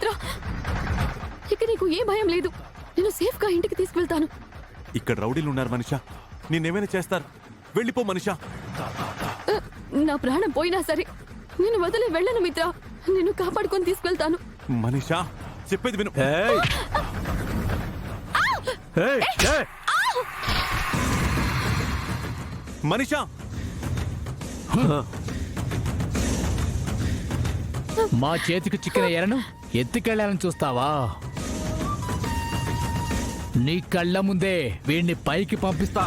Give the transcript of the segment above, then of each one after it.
మిత్ర. ఇక నీకు ఏ భయం లేదు. నేను సేఫ్ గా ఇంటికి తీసుకువెళ్తాను. ఇక్కడ రౌడీలు ఉన్నారు మనిషా, నిన్నేమైనా చేస్తారు. వెళ్ళిపో మనిషా. నా ప్రాణం పోయినా సరే నేను వదిలి వెళ్ళను మిత్ర. నిన్ను కాపాడుకొని తీసుకెళ్తాను. మనిషా, చెప్పేది విను. మనిషా, మా చేతికి చిక్కిన ఎరను ఎత్తుకెళ్లాలని చూస్తావా? నీ కళ్ళ ముందే వీడిని పైకి పంపిస్తా.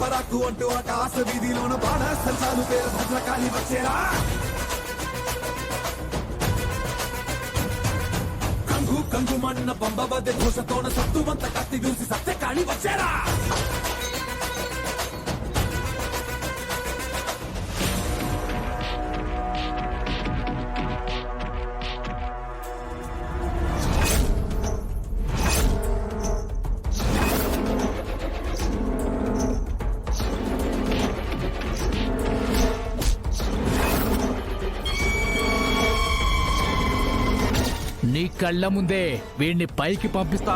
పరాకు అంటూ ఆకాశ వీధిలోన బాణ సంచాలు పేరు భద్రకాళి వచ్చేరా. కంగు కంగు మన్న పంబ బద్దె ఘోషతోన సత్తువంత కత్తి దూసి సత్యకాళి వచ్చేరా. నీ కళ్ళ ముందే వీడిని పైకి పంపిస్తా.